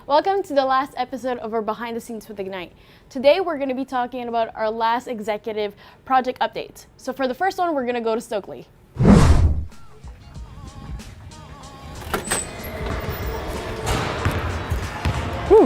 Welcome to the last episode of our Behind the Scenes with Ignite. Today we're going to be talking about our last executive project updates. So for the first one, we're going to go to Stokely.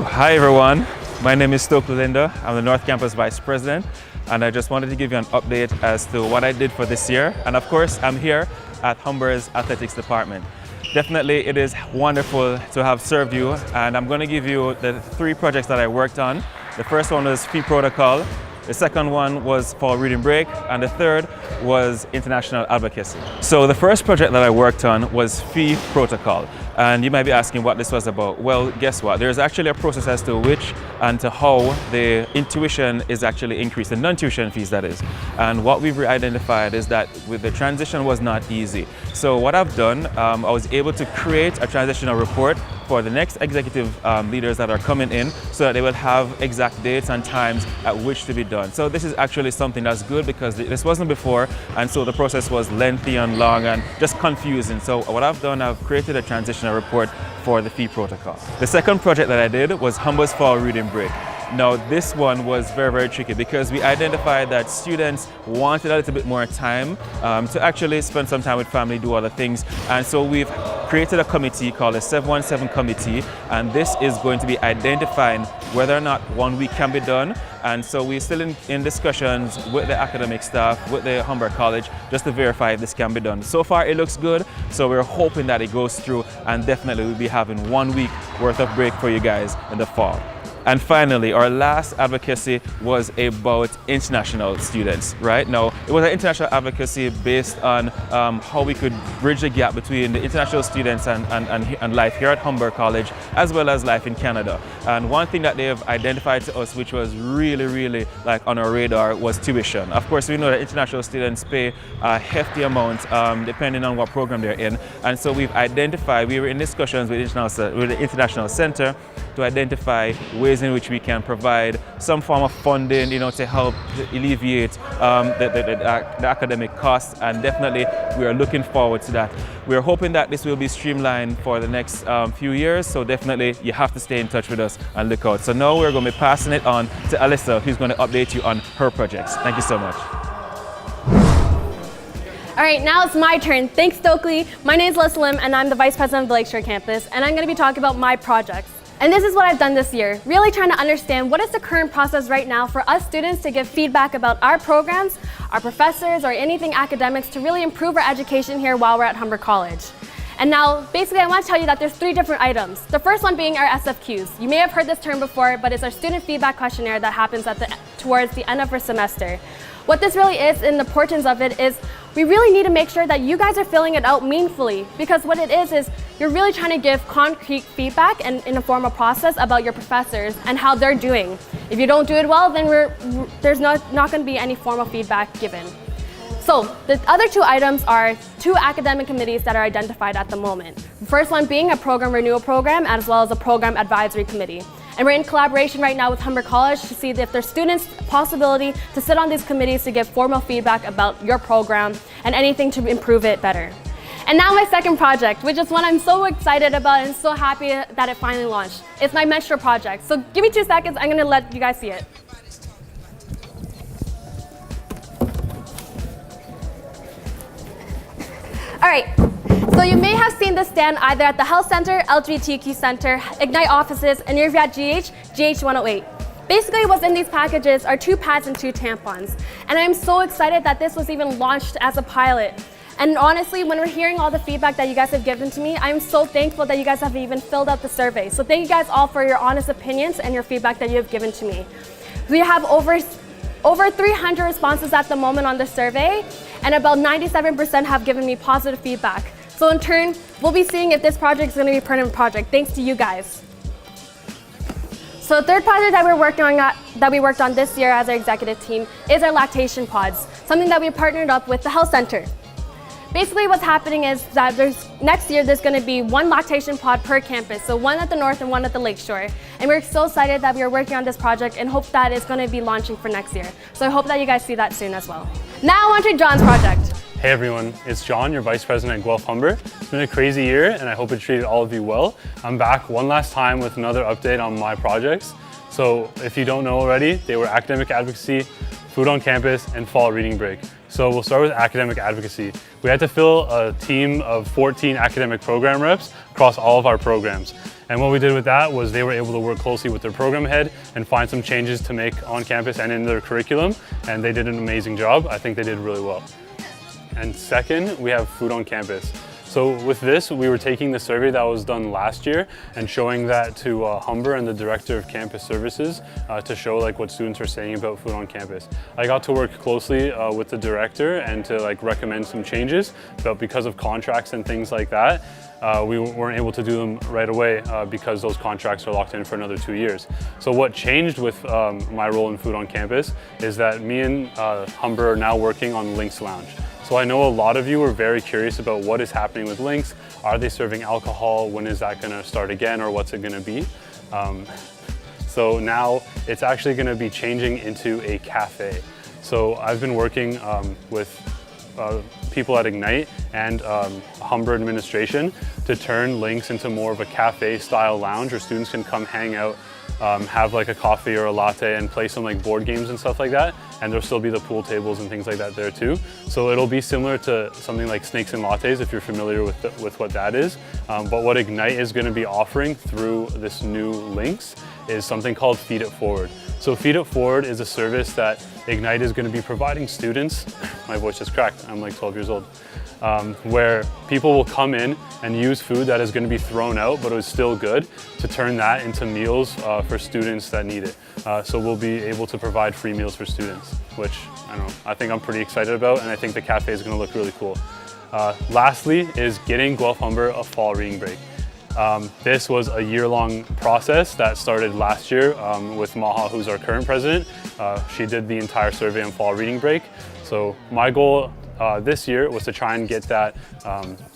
Hi everyone, my name is Stokely Linda. I'm the North Campus Vice President, and I just wanted to give you an update as to what I did for this year. And of course, I'm here at Humber's Athletics Department. Definitely, it is wonderful to have served you, and I'm going to give you the 3 projects that I worked on. The first one was Fee Protocol, the second one was Fall Reading Break, and the third was International Advocacy. So the first project that I worked on was Fee Protocol, and you might be asking what this was about. Well, guess what? There's actually a process as to which and to how the tuition is actually increased, the non-tuition fees that is. And what we've identified is that with the transition was not easy. So what I've done, I was able to create a transitional report for the next executive leaders that are coming in so that they will have exact dates and times at which to be done. So this is actually something that's good because this wasn't before, and so the process was lengthy and long and just confusing. So what I've done, I've created a transitional report for the Fee Protocol. The second project that I did was Humber's Fall Reading Break. Now this one was very tricky because we identified that students wanted a little bit more time to actually spend some time with family, do other things, and so we've created a committee called the 717 committee, and this is going to be identifying whether or not 1 week can be done. And so we're still in discussions with the academic staff, with the Humber College, just to verify if this can be done. So far it looks good, so we're hoping that it goes through, and definitely we'll be having 1 week worth of break for you guys in the fall. And finally, our last advocacy was about international students, right? Now, it was an international advocacy based on how we could bridge the gap between the international students and life here at Humber College, as well as life in Canada. And one thing that they have identified to us, which was really like on our radar, was tuition. Of course, we know that international students pay a hefty amount depending on what program they're in. And so we've identified, we were in discussions with the International Center to identify ways in which we can provide some form of funding, to help alleviate the academic costs, and definitely we are looking forward to that. We are hoping that this will be streamlined for the next few years, so definitely you have to stay in touch with us and look out. So now we're going to be passing it on to Alyssa, who's going to update you on her projects. Thank you so much. All right, now it's my turn. Thanks, Stokely. My name is Alyssa Lim, and I'm the Vice President of the Lakeshore Campus, and I'm going to be talking about my projects. And this is what I've done this year, really trying to understand what is the current process right now for us students to give feedback about our programs, our professors, or anything academics to really improve our education here while we're at Humber College. And now, basically, I want to tell you that there's 3 different items. The first one being our SFQs. You may have heard this term before, but it's our student feedback questionnaire that happens towards the end of our semester. What this really is, and the importance of it, is we really need to make sure that you guys are filling it out meaningfully, because what it is you're really trying to give concrete feedback and in a formal process about your professors and how they're doing. If you don't do it well, then there's not going to be any formal feedback given. So the other 2 items are 2 academic committees that are identified at the moment. The first one being a program renewal program, as well as a program advisory committee. And we're in collaboration right now with Humber College to see if there's students' possibility to sit on these committees to give formal feedback about your program and anything to improve it better. And now my second project, which is one I'm so excited about and so happy that it finally launched. It's my menstrual project. So give me 2 seconds, I'm gonna let you guys see it. All right, so you may have seen this stand either at the Health Center, LGBTQ Center, Ignite offices, and if you're at GH 108. Basically, what's in these packages are 2 pads and 2 tampons. And I'm so excited that this was even launched as a pilot. And honestly, when we're hearing all the feedback that you guys have given to me, I'm so thankful that you guys have even filled out the survey. So thank you guys all for your honest opinions and your feedback that you have given to me. We have over 300 responses at the moment on the survey, and about 97% have given me positive feedback. So in turn, we'll be seeing if this project is going to be a permanent project, thanks to you guys. So the third project that we worked on this year as our executive team is our lactation pods, something that we partnered up with the Health Center. Basically what's happening is that next year there's going to be 1 lactation pod per campus, so 1 at the North and 1 at the Lakeshore. And we're so excited that we are working on this project and hope that it's going to be launching for next year. So I hope that you guys see that soon as well. Now on to John's project. Hey everyone, it's John, your Vice President at Guelph Humber. It's been a crazy year and I hope it treated all of you well. I'm back one last time with another update on my projects. So if you don't know already, they were academic advocacy, food on campus, and fall reading break. So we'll start with academic advocacy. We had to fill a team of 14 academic program reps across all of our programs. And what we did with that was they were able to work closely with their program head and find some changes to make on campus and in their curriculum. And they did an amazing job. I think they did really well. And second, we have food on campus. So with this, we were taking the survey that was done last year and showing that to Humber and the Director of Campus Services to show like what students are saying about food on campus. I got to work closely with the director and to like recommend some changes, but because of contracts and things like that, we weren't able to do them right away because those contracts are locked in for another 2 years. So what changed with my role in food on campus is that me and Humber are now working on Lynx Lounge. So I know a lot of you are very curious about what is happening with Lynx. Are they serving alcohol? When is that going to start again, or what's it going to be? So now it's actually going to be changing into a cafe. So I've been working with people at Ignite and Humber administration to turn Lynx into more of a cafe style lounge where students can come hang out, have like a coffee or a latte and play some like board games and stuff like that. And there'll still be the pool tables and things like that there too. So it'll be similar to something like Snakes and Lattes if you're familiar with what that is. But what Ignite is going to be offering through this new Lynx is something called Feed It Forward. So Feed It Forward is a service that Ignite is going to be providing students, my voice just cracked, I'm like 12 years old, where people will come in and use food that is going to be thrown out but it was still good to turn that into meals for students that need it. So we'll be able to provide free meals for students, which I think I'm pretty excited about, and I think the cafe is going to look really cool. Lastly is getting Guelph Humber a fall reading break. This was a year-long process that started last year with Maha, who's our current president. She did the entire survey on fall reading break. So my goal this year was to try and get that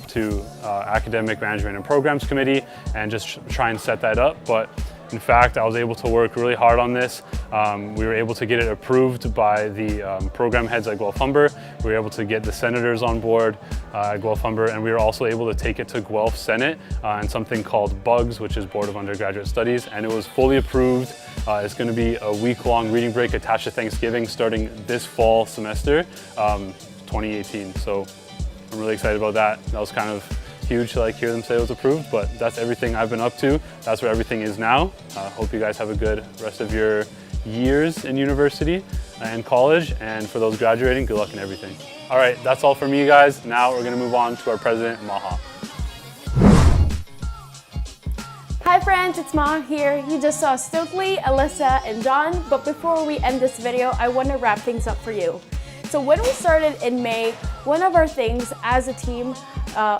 to Academic Management and Programs Committee and just try and set that up. But in fact, I was able to work really hard on this. We were able to get it approved by the program heads at Guelph Humber. We were able to get the senators on board at Guelph Humber, and we were also able to take it to Guelph Senate and something called BUGS, which is Board of Undergraduate Studies, and it was fully approved. It's going to be a week-long reading break attached to Thanksgiving starting this fall semester, 2018. So I'm really excited about that. That was kind of huge to like hear them say it was approved, but that's everything I've been up to. That's where everything is now. Hope you guys have a good rest of your years in university and college, and for those graduating, good luck in everything. All right, that's all from me guys. Now we're gonna move on to our president, Maha. Hi friends, it's Maha here. You just saw Stokely, Alyssa, and John, but before we end this video, I want to wrap things up for you. So when we started in May, one of our things as a team,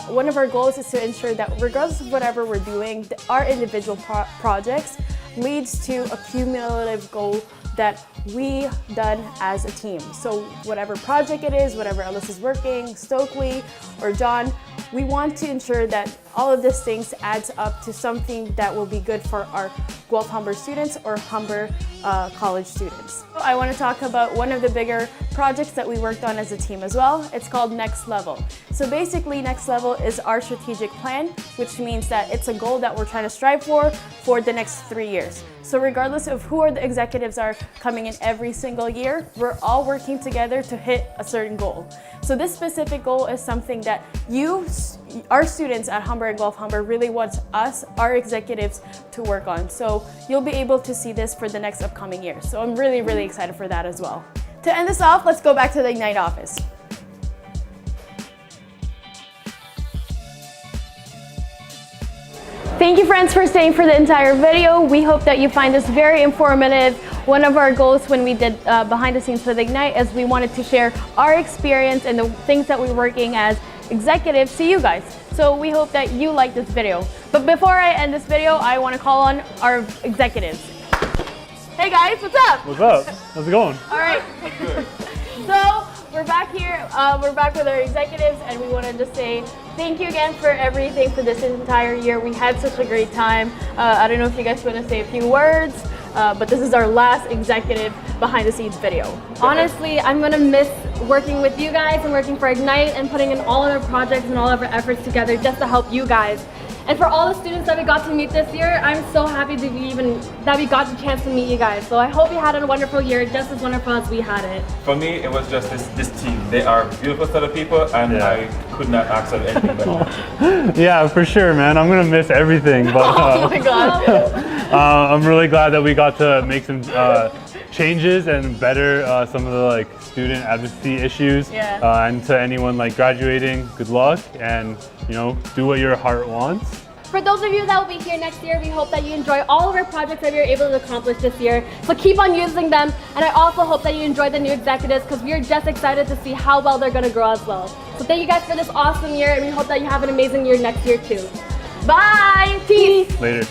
one of our goals is to ensure that regardless of whatever we're doing, our individual projects leads to a cumulative goal that we done as a team. So whatever project it is, whatever Alyssa's working, Stokely, or John, we want to ensure that all of these things adds up to something that will be good for our Guelph Humber students or Humber college students. I want to talk about one of the bigger projects that we worked on as a team as well. It's called Next Level. So basically Next Level is our strategic plan, which means that it's a goal that we're trying to strive for the next 3 years. So regardless of who the executives are coming in every single year, we're all working together to hit a certain goal. So this specific goal is something that our students at Humber and Guelph Humber really want us, our executives, to work on. So you'll be able to see this for the next upcoming year. So I'm really, really excited for that as well. To end this off, let's go back to the Ignite office. Thank you friends for staying for the entire video. We hope that you find this very informative. One of our goals when we did behind the scenes with Ignite is we wanted to share our experience and the things that we're working as executives to you guys. So we hope that you like this video. But before I end this video, I want to call on our executives. Hey guys, what's up? What's up? How's it going? All right. So we're back here. We're back with our executives, and we want to just say thank you again for everything for this entire year. We had such a great time. I don't know if you guys want to say a few words. but this is our last executive behind the scenes video. Honestly, I'm gonna miss working with you guys and working for Ignite and putting in all of our projects and all of our efforts together just to help you guys. And for all the students that we got to meet this year, I'm so happy that we got the chance to meet you guys. So I hope you had a wonderful year, just as wonderful as we had it. For me, it was just this team. They are a beautiful set of people, and I could not ask for anything better. Yeah, for sure, man. I'm gonna miss everything, but Oh my god. I'm really glad that we got to make some changes and better some of the student advocacy issues. Yeah. And to anyone graduating, good luck, and do what your heart wants. For those of you that will be here next year, we hope that you enjoy all of our projects that we were able to accomplish this year. So keep on using them, and I also hope that you enjoy the new executives because we're just excited to see how well they're going to grow as well. So thank you guys for this awesome year, and we hope that you have an amazing year next year too. Bye! Peace! Later.